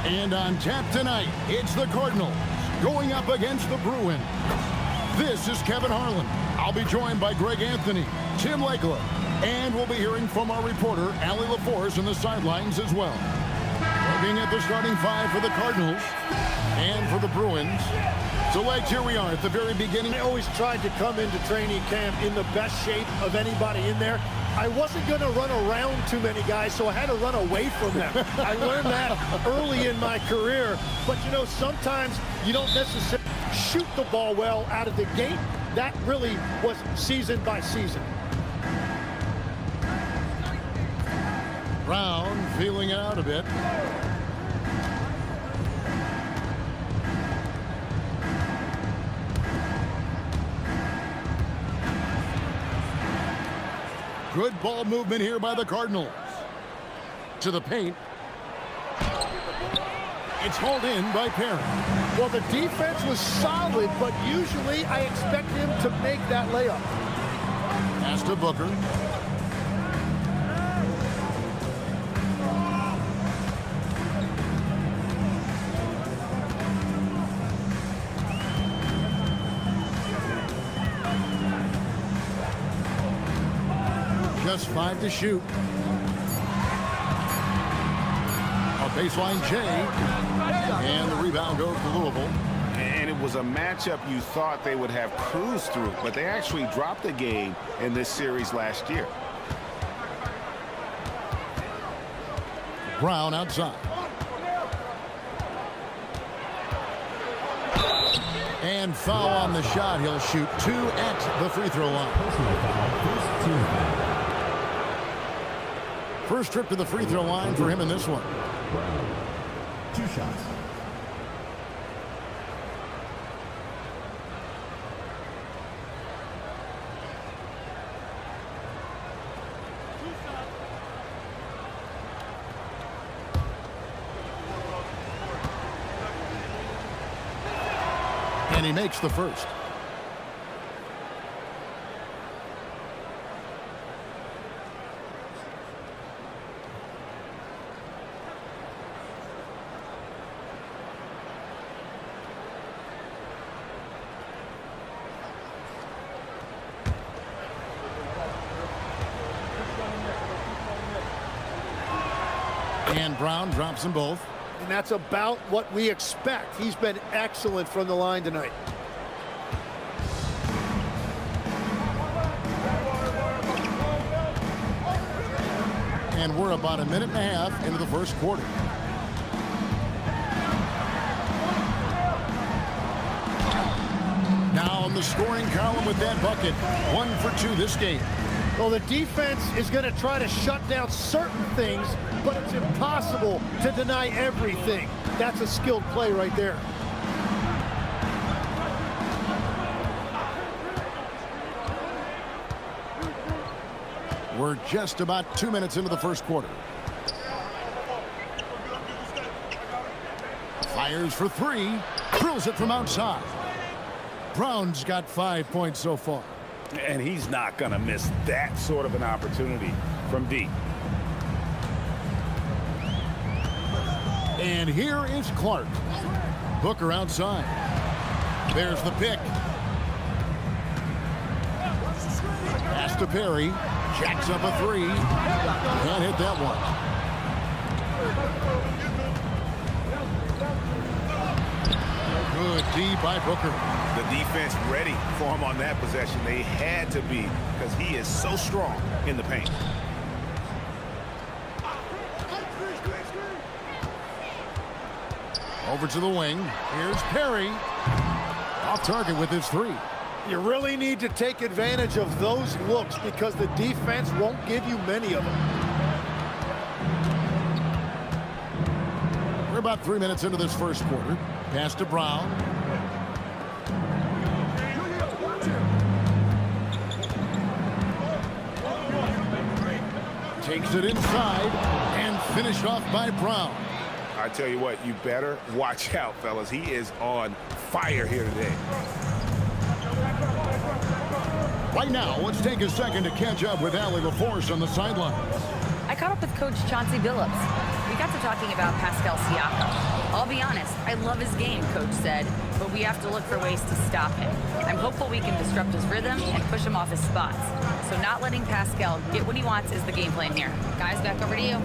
And on tap tonight, it's the Cardinals going up against the Bruins. This is Kevin Harlan. I'll be joined by Greg Anthony, Tim Legler, and we'll be hearing from our reporter, Allie LaForce, on the sidelines as well. Looking at the starting five for the Cardinals and for the Bruins. So, Legs, here we are at the very beginning. I always tried to come into training camp in the best shape of anybody in there. I wasn't going to run around too many guys, so I had to run away from them. I learned that early in my career. But, you know, sometimes you don't necessarily shoot the ball well out of the gate. That really was season by season. Brown feeling it out a bit. Good ball movement here by the Cardinals. To the paint. It's hauled in by Perry. Well, the defense was solid, but usually I expect him to make that layup. Pass to Booker. Just 5 to shoot. A baseline J. And the rebound goes to Louisville. And it was a matchup you thought they would have cruised through, but they actually dropped the game in this series last year. Brown outside. And foul on the shot. He'll shoot 2 at the free throw line. First trip to the free throw line for him in this one. 2 shots. And he makes the first. And Brown drops them both. And that's about what we expect. He's been excellent from the line tonight. And we're about a minute and a half into the first quarter. Now in the scoring column with that bucket. 1 for 2 this game. Well, the defense is going to try to shut down certain things, but it's impossible to deny everything. That's a skilled play right there. We're just about 2 minutes into the first quarter. Fires for 3. Drills it from outside. Brown's got 5 points so far. And he's not going to miss that sort of an opportunity from deep. And here is Clark. Booker outside. There's the pick. Pass to Perry. Jacks up a 3. Can't hit that one. Good D by Booker. The defense ready for him on that possession. They had to be, because he is so strong in the paint. Over to the wing. Here's Perry. Off target with his 3. You really need to take advantage of those looks because the defense won't give you many of them. We're about 3 minutes into this first quarter. Pass to Brown. Takes it inside and finished off by Brown. I tell you what, you better watch out, fellas. He is on fire here today. Right now, let's take a second to catch up with Allie LaForce on the sidelines. I caught up with Coach Chauncey Billups. We got to talking about Pascal Siakam. be honest, I love his game, Coach said, but we have to look for ways to stop him. I'm hopeful we can disrupt his rhythm and push him off his spots. So not letting Pascal get what he wants is the game plan here. Guys, back over to you.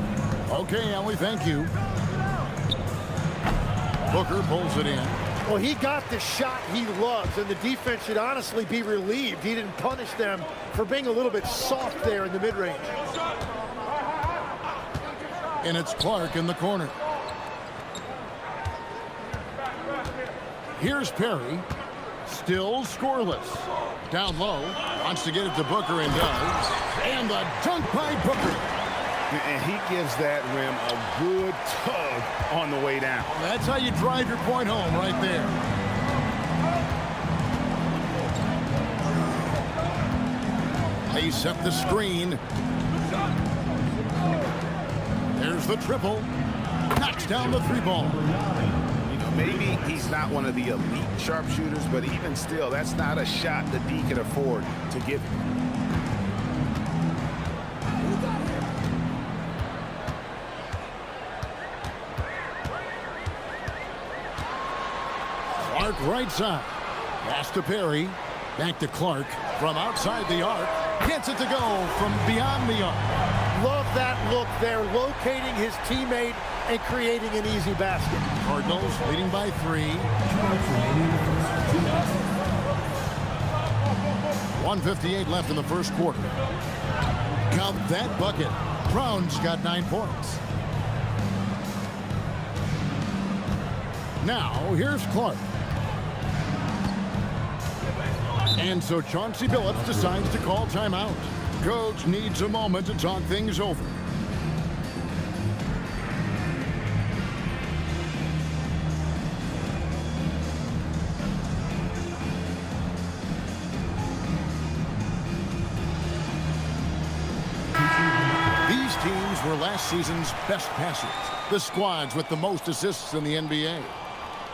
Okay, Ellie, thank you. Booker pulls it in. Well, he got the shot he loves, and the defense should honestly be relieved. He didn't punish them for being a little bit soft there in the mid-range. And it's Clark in the corner. Here's Perry. Still scoreless. Down low. Wants to get it to Booker and does. And the dunk by Booker. And he gives that rim a good tug on the way down. That's how you drive your point home right there. They set the screen. There's the triple. Knocks down the three ball. You know, maybe he's not one of the elite sharpshooters, but even still, that's not a shot that D can afford to give him. Clark right side. Pass to Perry. Back to Clark from outside the arc. Gets it to go from beyond the arc. Love that look there, locating his teammate and creating an easy basket. Cardinals leading by 3. 1:58 left in the first quarter. Count that bucket. Brown's got 9 points. Now, here's Clark. And so Chauncey Billups decides to call timeout. Coach needs a moment to talk things over. These teams were last season's best passers. The squads with the most assists in the NBA.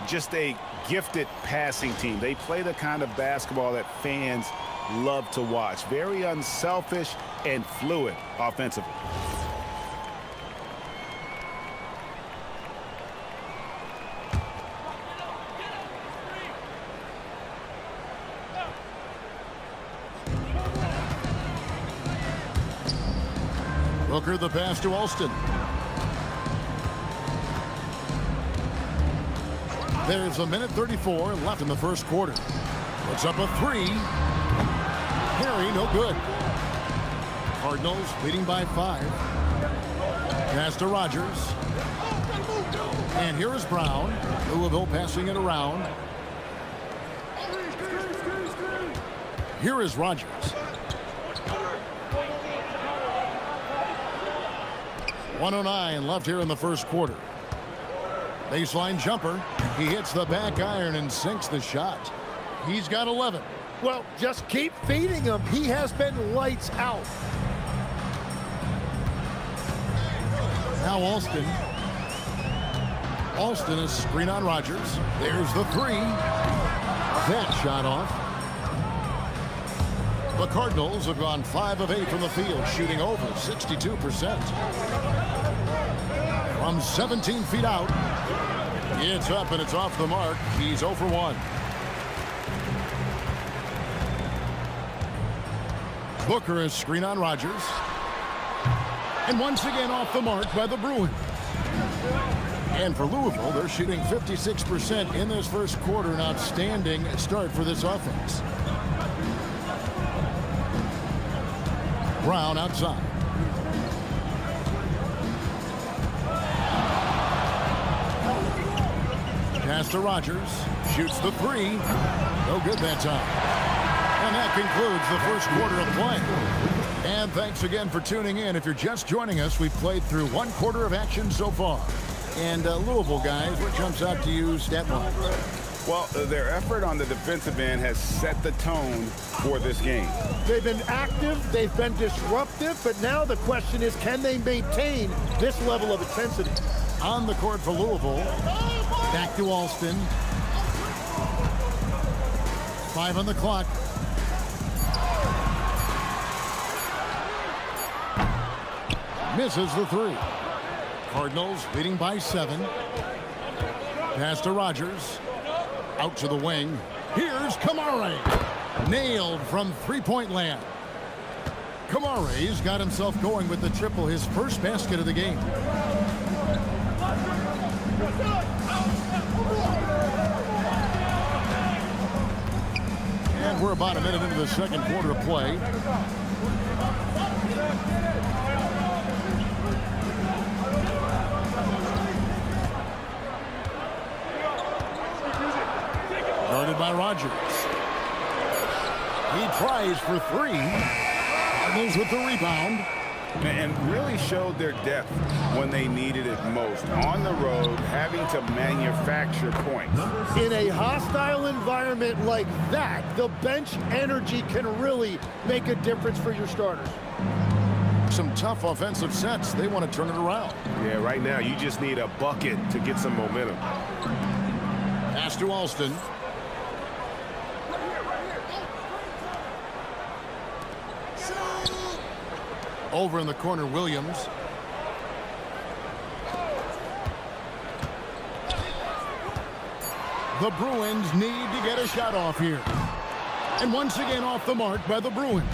Just a gifted passing team. They play the kind of basketball that fans love to watch. Very unselfish and fluid offensively. Booker the pass to Alston. There's 1:34 left in the first quarter. Puts up a 3. Perry, no good. Cardinals leading by 5. Pass to Rogers. And here is Brown. Louisville passing it around. Here is Rogers. 1:09 left here in the first quarter. Baseline jumper. He hits the back iron and sinks the shot. He's got 11. Well, just keep feeding him. He has been lights out. Now Alston. Alston is screen on Rogers. There's the 3. That shot off. The Cardinals have gone 5 of 8 from the field, shooting over 62%. From 17 feet out. It's up and it's off the mark. He's 0 for 1. Booker is screen on Rogers. And once again off the mark by the Bruins. And for Louisville, they're shooting 56% in this first quarter. An outstanding start for this offense. Brown outside. Pass to Rogers. Shoots the 3. No good that time. And that concludes the first quarter of play. And thanks again for tuning in. If you're just joining us, we've played through 1 quarter of action so far. And Louisville, guys, what jumps out to you stat-wise? Well, their effort on the defensive end has set the tone for this game. They've been active, they've been disruptive, but now the question is, can they maintain this level of intensity? On the court for Louisville. Back to Alston. 5 on the clock. Misses the 3. Cardinals leading by 7. Pass to Rogers. Out to the wing. Here's Kamare. Nailed from three-point land. Kamare's got himself going with the triple, his first basket of the game. And we're about a minute into the second quarter of play. Guarded by Rogers. He tries for three. Cardinals with the rebound. And really showed their depth when they needed it most. On the road, having to manufacture points. In a hostile environment like that, the bench energy can really make a difference for your starters. Some tough offensive sets. They want to turn it around. Yeah, right now you just need a bucket to get some momentum. Pass to Alston. Over in the corner, Williams. The Bruins need to get a shot off here. And once again off the mark by the Bruins.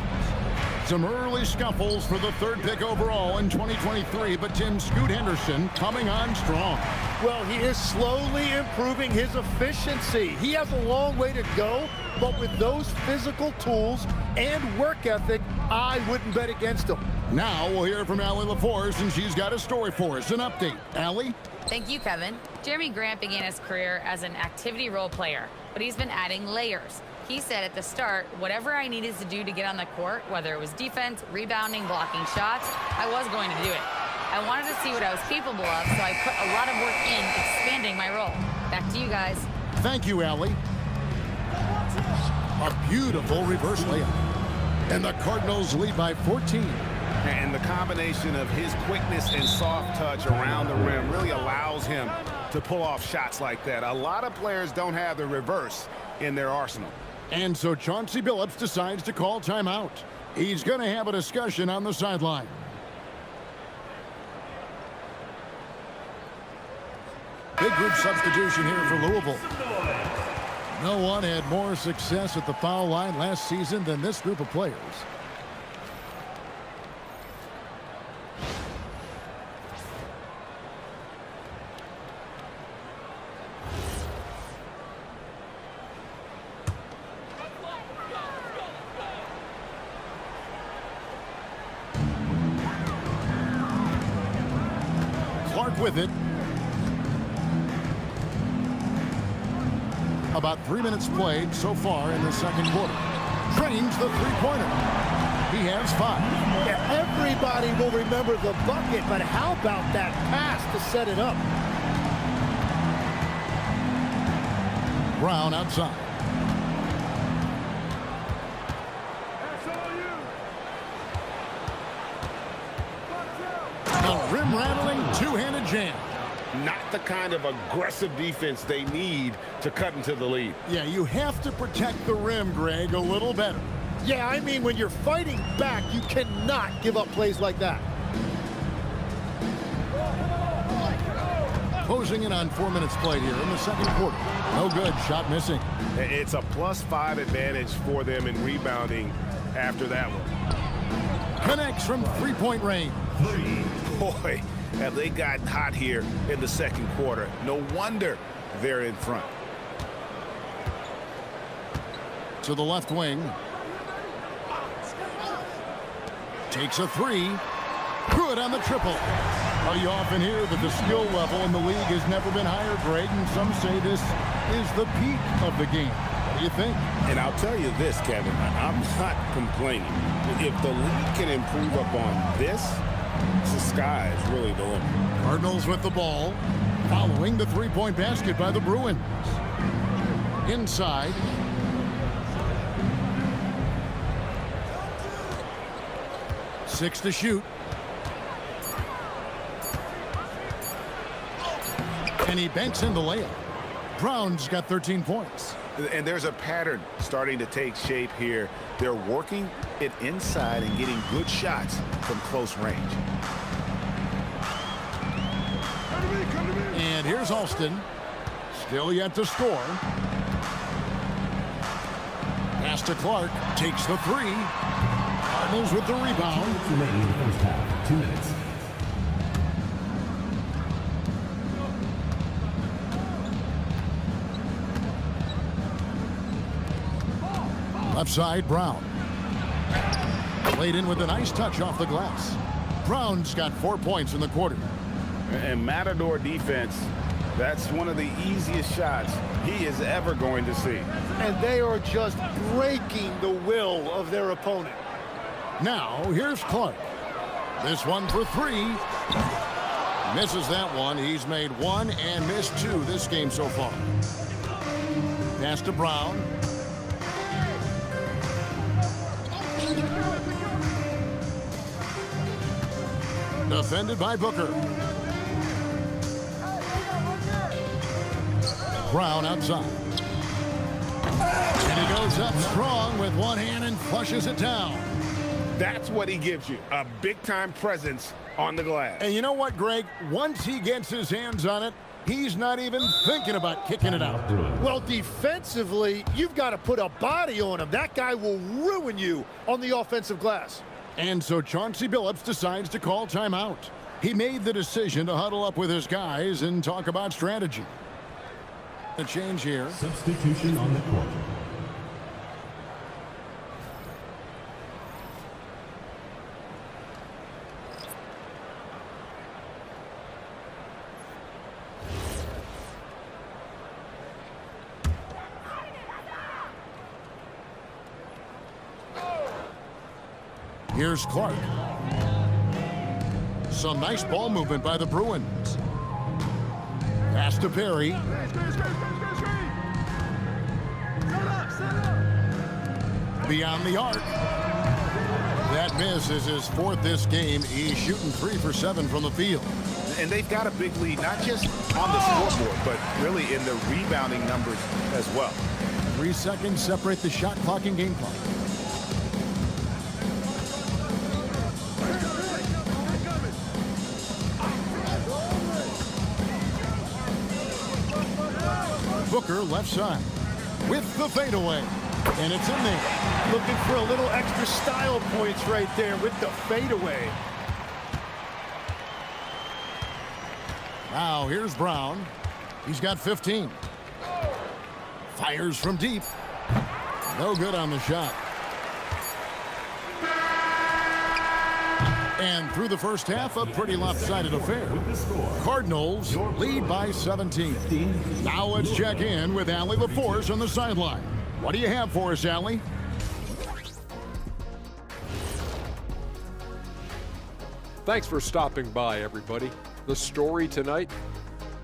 Some early scuffles for the third pick overall in 2023, but Tim Scoot Henderson coming on strong. Well, he is slowly improving his efficiency. He has a long way to go, but with those physical tools and work ethic, I wouldn't bet against him. Now we'll hear from Allie LaForce, and she's got a story for us. An update. Allie? Thank you, Kevin. Jeremy Grant began his career as an activity role player, but he's been adding layers. He said at the start, whatever I needed to do to get on the court, whether it was defense, rebounding, blocking shots, I was going to do it. I wanted to see what I was capable of, so I put a lot of work in expanding my role. Back to you guys. Thank you, Allie. A beautiful reverse layup. And the Cardinals lead by 14. And the combination of his quickness and soft touch around the rim really allows him to pull off shots like that. A lot of players don't have the reverse in their arsenal. And so Chauncey Billups decides to call timeout. He's going to have a discussion on the sideline. Big group substitution here for Louisville. No one had more success at the foul line last season than this group of players. Clark with it. About 3 minutes played so far in the second quarter. Trains the three-pointer. He has 5. Yeah, everybody will remember the bucket, but how about that pass to set it up? Brown outside. A rim-rattling two-handed jam. Not the kind of aggressive defense they need to cut into the lead. Yeah, you have to protect the rim, Greg, a little better. Yeah, I mean, when you're fighting back, you cannot give up plays like that. Closing in on 4 minutes played here in the second quarter. No good. Shot missing. It's a +5 advantage for them in rebounding after that one. Connects from three-point range. Boy, have they gotten hot here in the second quarter. No wonder they're in front. To the left wing. Takes a three. Good on the triple. You often hear that the skill level in the league has never been higher, Greg, and some say this is the peak of the game. What do you think? And I'll tell you this, Kevin, I'm not complaining. If the league can improve upon this, the sky is really the limit. Cardinals with the ball, following the three-point basket by the Bruins. Inside. Six to shoot. And he banks in the layup. Brown's got 13 points. And there's a pattern starting to take shape here. They're working it inside and getting good shots from close range. And here's Alston. Still yet to score. Pass to Clark. Takes the three. Cardinals with the rebound. Remaining in the first half. 2 minutes. Left side, Brown. Played in with a nice touch off the glass. Brown's got 4 points in the quarter. And Matador defense, that's one of the easiest shots he is ever going to see. And they are just breaking the will of their opponent. Now, here's Clark. This one for three. Misses that one. He's made one and missed two this game so far. Pass to Brown. Defended by Booker. Brown outside. And he goes up strong with one hand and flushes it down. That's what he gives you, a big-time presence on the glass. And you know what, Greg? Once he gets his hands on it, he's not even thinking about kicking it out. Well, defensively, you've got to put a body on him. That guy will ruin you on the offensive glass. And so Chauncey Billups decides to call timeout. He made the decision to huddle up with his guys and talk about strategy. A change here. Substitution on the court. Here's Clark. Some nice ball movement by the Bruins. Pass to Perry. Beyond the arc. That miss is his fourth this game. He's shooting 3 for 7 from the field. And they've got a big lead, not just on the scoreboard, but really in the rebounding numbers as well. 3 seconds separate the shot clock and game clock. Booker left side with the fadeaway, and it's in there. Looking for a little extra style points right there with the fadeaway. Now here's Brown. He's got 15. Fires from deep. No good on the shot. And through the first half, a pretty lopsided affair. Cardinals lead by 17. Now let's check in with Allie LaForce on the sideline. What do you have for us, Allie? Thanks for stopping by, everybody. The story tonight,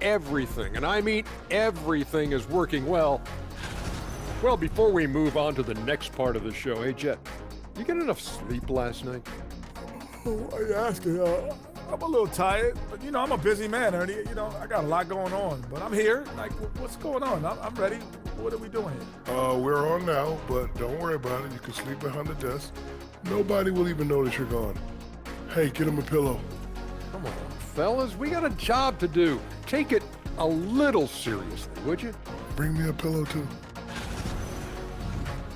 everything, and I mean everything, is working well. Well, before we move on to the next part of the show, hey, Jet, you get enough sleep last night? Why are you asking? I'm a little tired, but, I'm a busy man, Ernie. I got a lot going on, but I'm here. Like, what's going on? I'm ready. What are we doing here? We're on now, but don't worry about it. You can sleep behind the desk. Nobody will even notice you're gone. Hey, get him a pillow. Come on, fellas, we got a job to do. Take it a little seriously, would you? Bring me a pillow, too.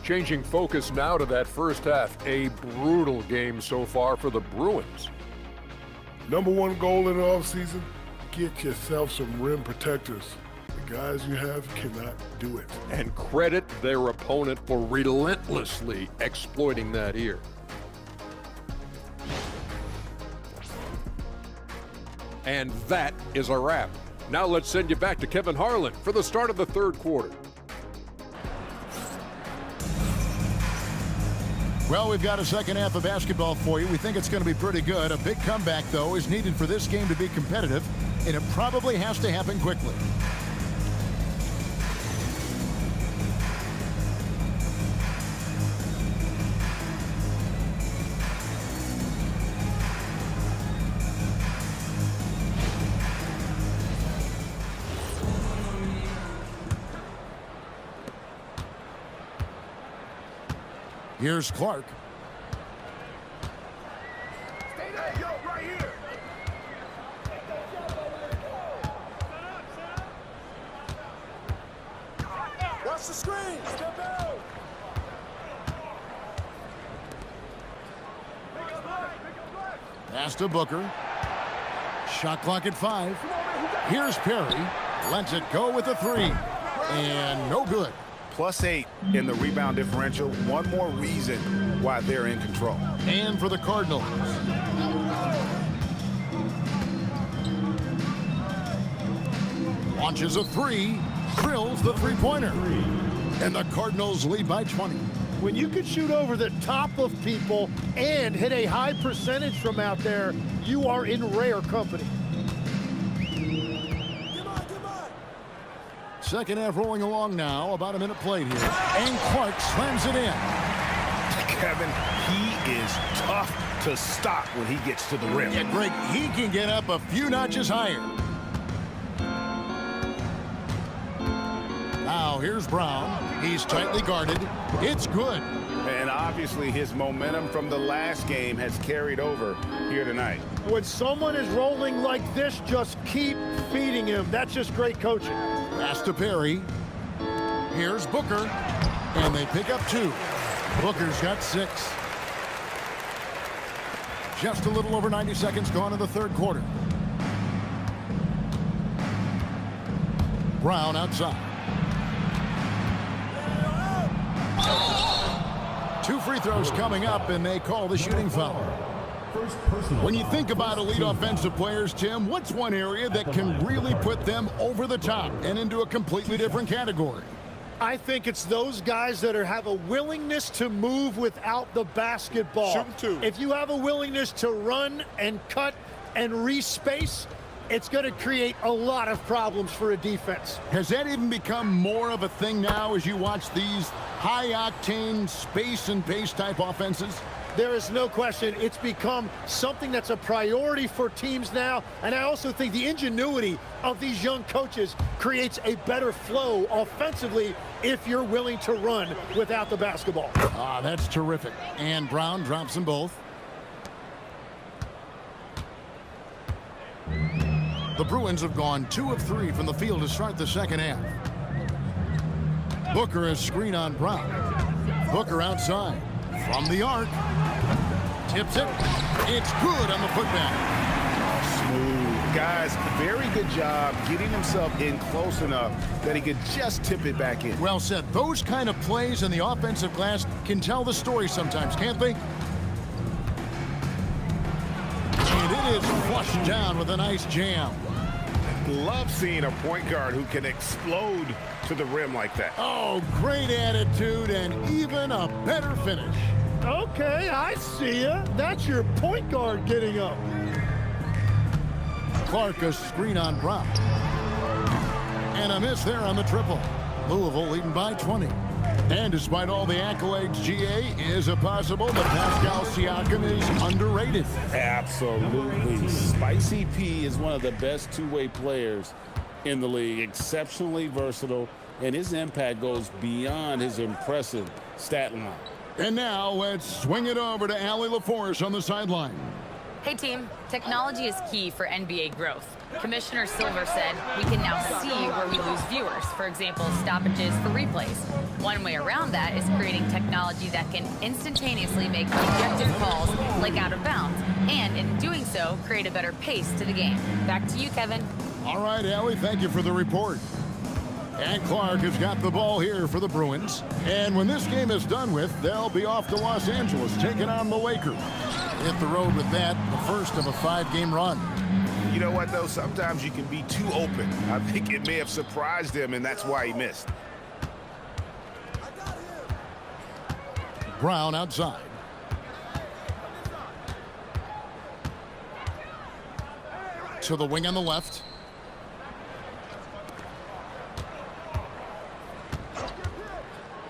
Changing focus now to that first half. A brutal game so far for the Bruins. Number one goal in the offseason, get yourself some rim protectors. The guys you have cannot do it. And credit their opponent for relentlessly exploiting that here. And that is a wrap. Now let's send you back to Kevin Harlan for the start of the third quarter. Well, we've got a second half of basketball for you. We think it's going to be pretty good. A big comeback, though, is needed for this game to be competitive, and it probably has to happen quickly. Here's Clark. Watch the screen. Step out. Pass to Booker. Shot clock at 5. Here's Perry. Lets it go with a 3. And no good. +8 in the rebound differential. One more reason why they're in control. And for the Cardinals. Launches a 3. Drills the three-pointer. And the Cardinals lead by 20. When you can shoot over the top of people and hit a high percentage from out there, you are in rare company. Second half rolling along now. About a minute played here. And Clark slams it in. Kevin, he is tough to stop when he gets to the rim. Yeah, Greg, he can get up a few notches higher. Now here's Brown. He's tightly guarded. It's good. And obviously his momentum from the last game has carried over here tonight. When someone is rolling like this, just keep feeding him. That's just great coaching. Pass to Perry. Here's Booker. And they pick up 2. Booker's got 6. Just a little over 90 seconds gone in the third quarter. Brown outside. 2 free throws coming up, and they call the shooting foul. When you think about elite offensive players, Tim, what's one area that can really put them over the top and into a completely different category? I think it's those guys that have a willingness to move without the basketball. Shooting 2. If you have a willingness to run and cut and re-space, it's going to create a lot of problems for a defense. Has that even become more of a thing now as you watch these high-octane space and pace type offenses? There is no question it's become something that's a priority for teams now, and I also think the ingenuity of these young coaches creates a better flow offensively if you're willing to run without the basketball. Ah, that's terrific. And Brown drops them both. The Bruins have gone 2 of 3 from the field to start the second half. Booker has screen on Brown. Booker outside. From the arc. Tips it. It's good on the putback. Smooth. Guys, very good job getting himself in close enough that he could just tip it back in. Well said. Those kind of plays in the offensive glass can tell the story sometimes, can't they? And it is flushed down with a nice jam. Love seeing a point guard who can explode to the rim like that. Oh, great attitude and even a better finish. Okay, I see ya. That's your point guard getting up. Clark a screen on Brown. And a miss there on the triple. Louisville leading by 20. And despite all the accolades, GA, is it possible that Pascal Siakam is underrated? Absolutely. Spicy P is one of the best two-way players in the league. Exceptionally versatile, and his impact goes beyond his impressive stat line. And now let's swing it over to Allie LaForce on the sideline. Hey team, technology is key for NBA growth. Commissioner Silver said we can now see where we lose viewers, for example, stoppages for replays. One way around that is creating technology that can instantaneously make objective calls like out of bounds, and in doing so, create a better pace to the game. Back to you, Kevin. All right, Allie, thank you for the report. And Clark has got the ball here for the Bruins. And when this game is done with, they'll be off to Los Angeles, taking on the Lakers. Hit the road with that, the first of a 5-game run. You know what, though? Sometimes you can be too open. I think it may have surprised him, and that's why he missed. Brown outside. To the wing on the left.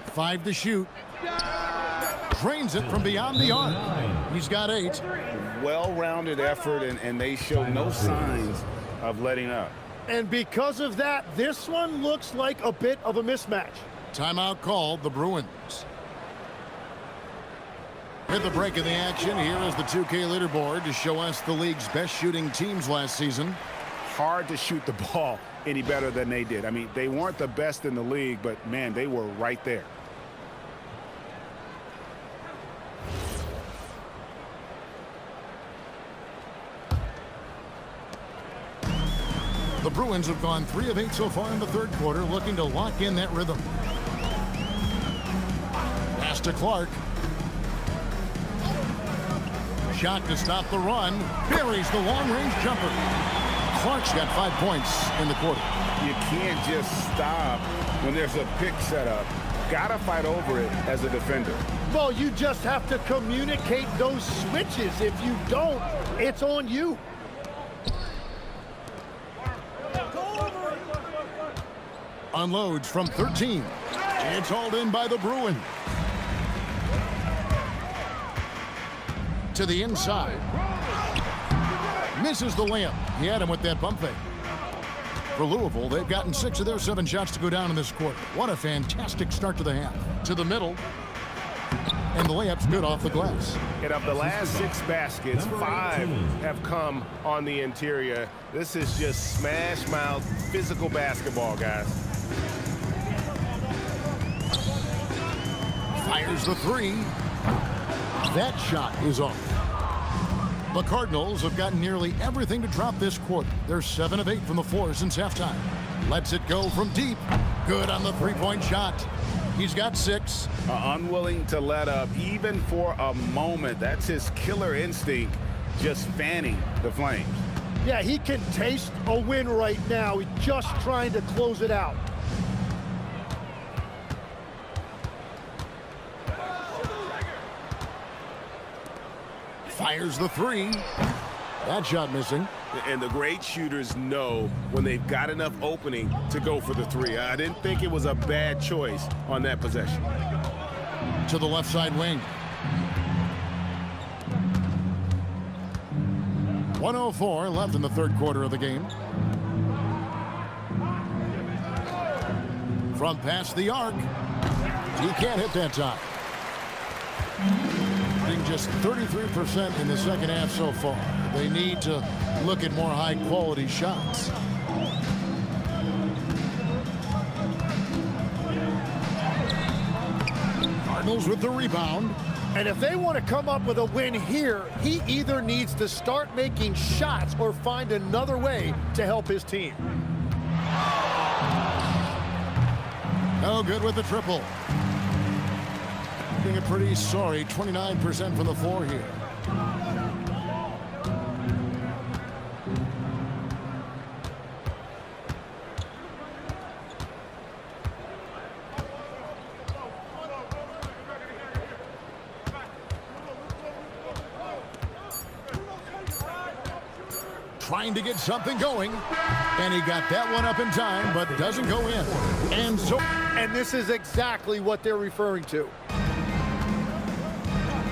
Five to shoot. Drains it from beyond the arc. He's got 8. Well-rounded effort, and they show no signs of letting up. And because of that, this one looks like a bit of a mismatch. Timeout called, the Bruins. At the break of the action, here is the 2K leaderboard to show us the league's best shooting teams last season. hard to shoot the ball any better than they did. I mean, they weren't the best in the league, but, man, they were right there. The Bruins have gone 3 of 8 so far in the third quarter, looking to lock in that rhythm. Pass to Clark. Shot to stop the run. Buries the long-range jumper. Clark's got 5 points in the quarter. You can't just stop when there's a pick set up. Gotta fight over it as a defender. Well, you just have to communicate those switches. If you don't, it's on you. Unloads from 13. It's hauled in by the Bruins. To the inside. Misses the layup. He had him with that bump fake. For Louisville, they've gotten 6 of their 7 shots to go down in this quarter. What a fantastic start to the half. To the middle. And the layup's good off the glass. And of the last 6 baskets, 5 have come on the interior. This is just smash mouth physical basketball, guys. Fires the 3. That shot is off. The Cardinals have gotten nearly everything to drop this quarter. They're 7 of 8 from the floor since halftime. Lets it go from deep. Good on the 3-point shot. He's got 6. Unwilling to let up even for a moment. That's his killer instinct, just fanning the flames. Yeah, he can taste a win right now. He's just trying to close it out. Fires the 3. That shot missing. And the great shooters know when they've got enough opening to go for the 3. I didn't think it was a bad choice on that possession. To the left side wing. 1:04 left in the third quarter of the game. From past the arc. He can't hit that time. Just 33% in the second half so far. They need to look at more high-quality shots. Cardinals with the rebound. And if they want to come up with a win here, he either needs to start making shots or find another way to help his team. No good with the triple. A pretty sorry 29% from the floor here. Trying to get something going, and he got that one up in time, but doesn't go in. And this is exactly what they're referring to.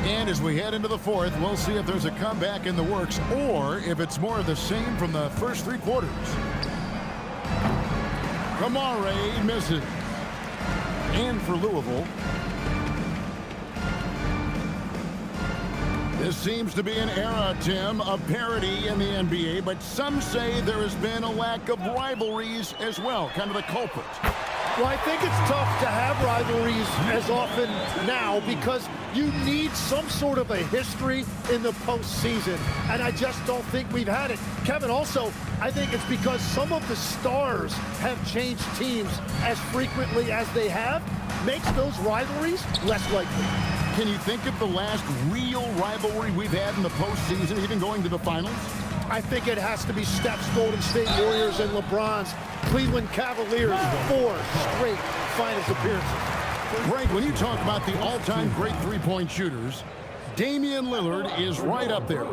And as we head into the fourth, we'll see if there's a comeback in the works or if it's more of the same from the first 3 quarters. Kamare misses. And for Louisville, this seems to be an era, Tim, of parity in the NBA, but some say there has been a lack of rivalries as well, kind of the culprit. Well, I think it's tough to have rivalries as often now because you need some sort of a history in the postseason, and I just don't think we've had it. Kevin, also, I think it's because some of the stars have changed teams as frequently as they have, makes those rivalries less likely. Can you think of the last real rivalry we've had in the postseason, even going to the finals? I think it has to be Steph's Golden State Warriors and LeBron's Cleveland Cavaliers, 4 straight finals appearances. Greg, when you talk about the all-time great three-point shooters, Damian Lillard is right up there.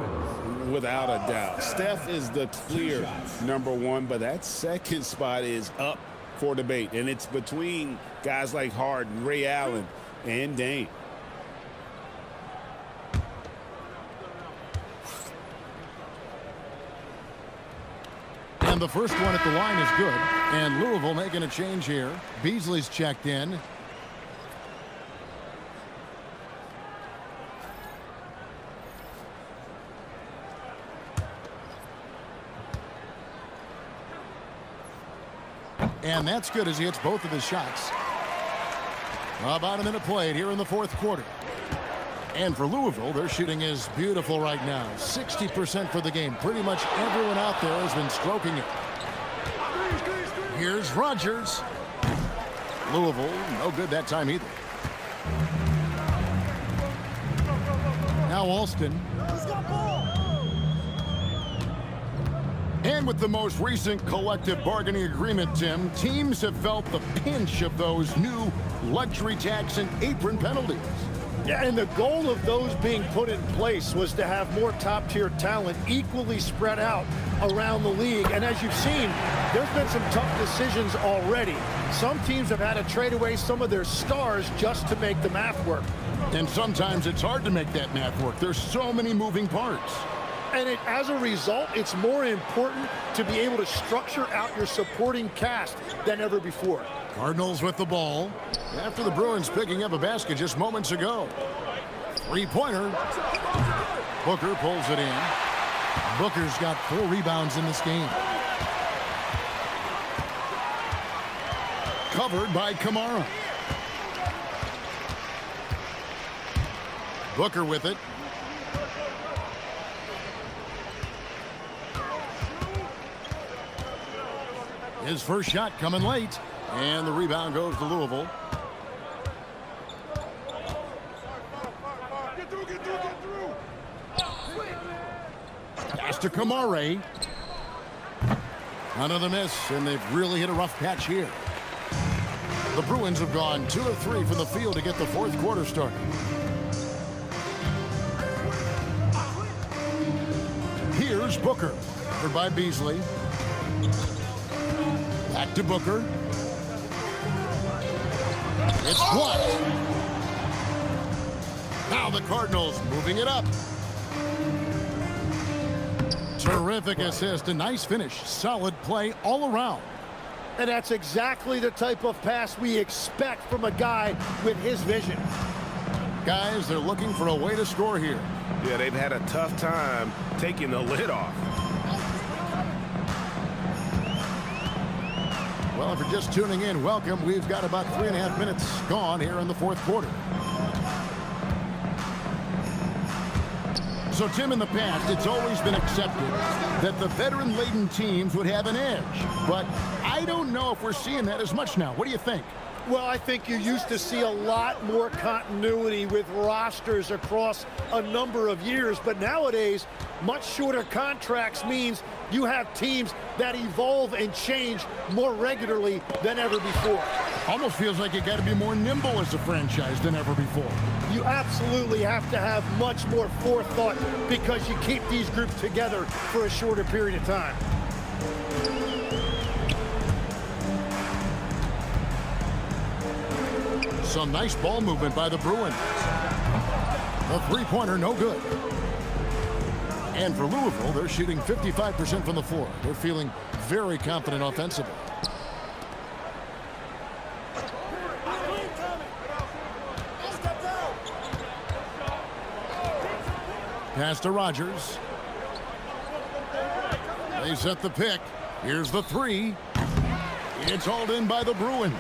Without a doubt. Steph is the clear #1, but that second spot is up for debate, and it's between guys like Harden, Ray Allen, and Dame. And the first one at the line is good. And Louisville making a change here. Beasley's checked in. And that's good as he hits both of his shots. About a minute played here in the fourth quarter. And for Louisville, their shooting is beautiful right now. 60% for the game. Pretty much everyone out there has been stroking it. Here's Rogers. Louisville, no good that time either. Now Alston. And with the most recent collective bargaining agreement, Tim, teams have felt the pinch of those new luxury tax and apron penalties. Yeah, and the goal of those being put in place was to have more top-tier talent equally spread out around the league. And as you've seen, there's been some tough decisions already. Some teams have had to trade away some of their stars just to make the math work. And sometimes it's hard to make that math work. There's so many moving parts. And as a result, it's more important to be able to structure out your supporting cast than ever before. Cardinals with the ball after the Bruins picking up a basket just moments ago. Three-pointer. Booker pulls it in. Booker's got 4 rebounds in this game. Covered by Kamara. Booker with it. His first shot coming late. And the rebound goes to Louisville. Pass to Kamara. Another miss, and they've really hit a rough patch here. The Bruins have gone 2 of 3 from the field to get the fourth quarter started. Here's Booker. Covered by Beasley. Back to Booker. It's blocked. Now the Cardinals moving it up. Terrific assist, a nice finish. Solid play all around. And that's exactly the type of pass we expect from a guy with his vision. Guys, they're looking for a way to score here. Yeah, they've had a tough time taking the lid off. Well, if you're just tuning in, welcome. We've got about 3.5 minutes gone here in the fourth quarter. So, Tim, in the past, it's always been accepted that the veteran-laden teams would have an edge. But I don't know if we're seeing that as much now. What do you think? Well, I think you used to see a lot more continuity with rosters across a number of years. But nowadays, much shorter contracts means you have teams that evolve and change more regularly than ever before. Almost feels like you got to be more nimble as a franchise than ever before. You absolutely have to have much more forethought because you keep these groups together for a shorter period of time. Some nice ball movement by the Bruins. The three-pointer, no good. And for Louisville, they're shooting 55% from the floor. They're feeling very confident offensively. Pass to Rogers. They set the pick. Here's the three. It's hauled in by the Bruins.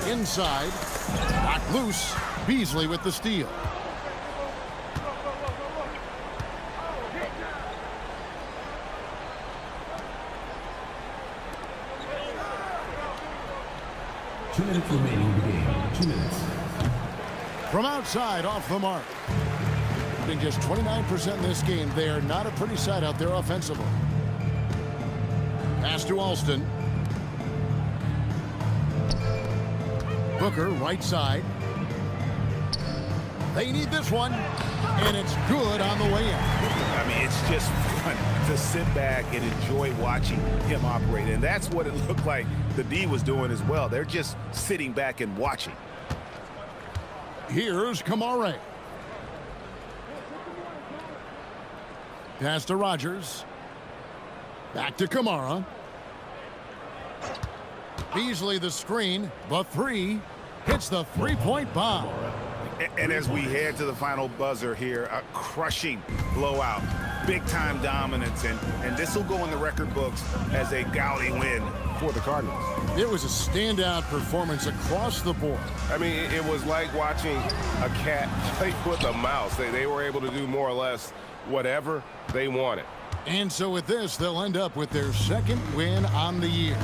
Inside, knocked loose. Beasley with the steal. Two minutes remaining in the game. 2 minutes. From outside, off the mark. Shooting just 29% in this game. They are not a pretty sight out there offensively. Pass to Alston. Booker, right side. They need this one, and it's good on the way in. I mean, it's just fun to sit back and enjoy watching him operate, and that's what it looked like the D was doing as well. They're just sitting back and watching. Here's Kamara. Pass to Rogers. Back to Kamara. Beasley the screen. The three. Hits the three-point bomb. And as we head to the final buzzer here, a crushing blowout, big-time dominance, and this will go in the record books as a gaudy win for the Cardinals. It was a standout performance across the board. I mean, it was like watching a cat play with a mouse. They were able to do more or less whatever they wanted. And so with this, they'll end up with their second win on the year.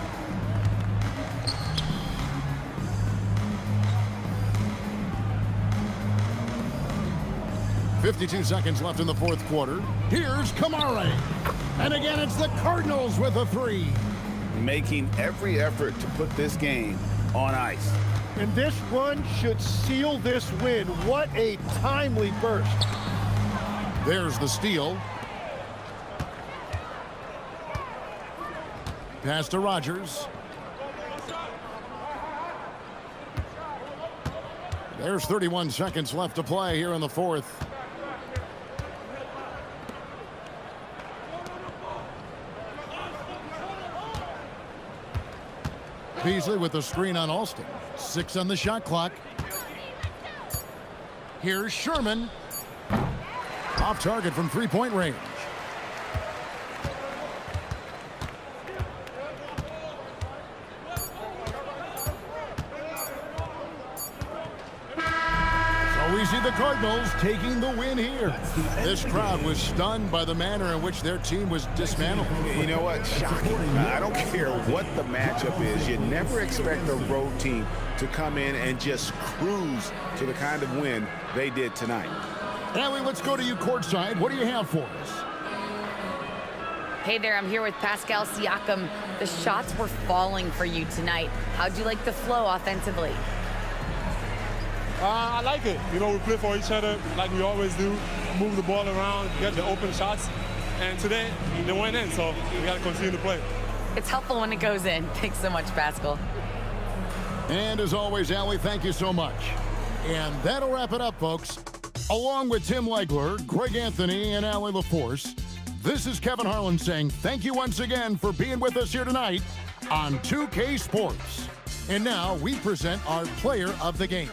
.52 seconds left in the fourth quarter. Here's Kamara. And again, it's the Cardinals with a three. Making every effort to put this game on ice. And this run should seal this win. What a timely burst. There's the steal. Pass to Rodgers. There's 31 seconds left to play here in the fourth. Beasley with the screen on Alston. 6 on the shot clock. Here's Sherman. Off target from three-point range. So we see the Cardinals taking the win here. This crowd was stunned by the manner in which their team was dismantled. You know what? Shocking. I don't care what the matchup is. You never expect a road team to come in and just cruise to the kind of win they did tonight. Allie, let's go to you courtside. What do you have for us? Hey there, I'm here with Pascal Siakam. The shots were falling for you tonight. How'd you like the flow offensively? I like it. You know, we play for each other like we always do. Move the ball around, get the open shots. And today, they went in, so we got to continue to play. It's helpful when it goes in. Thanks so much, Pascal. And as always, Allie, thank you so much. And that'll wrap it up, folks. Along with Tim Legler, Greg Anthony, and Allie LaForce, this is Kevin Harlan saying thank you once again for being with us here tonight on 2K Sports. And now we present our player of the game.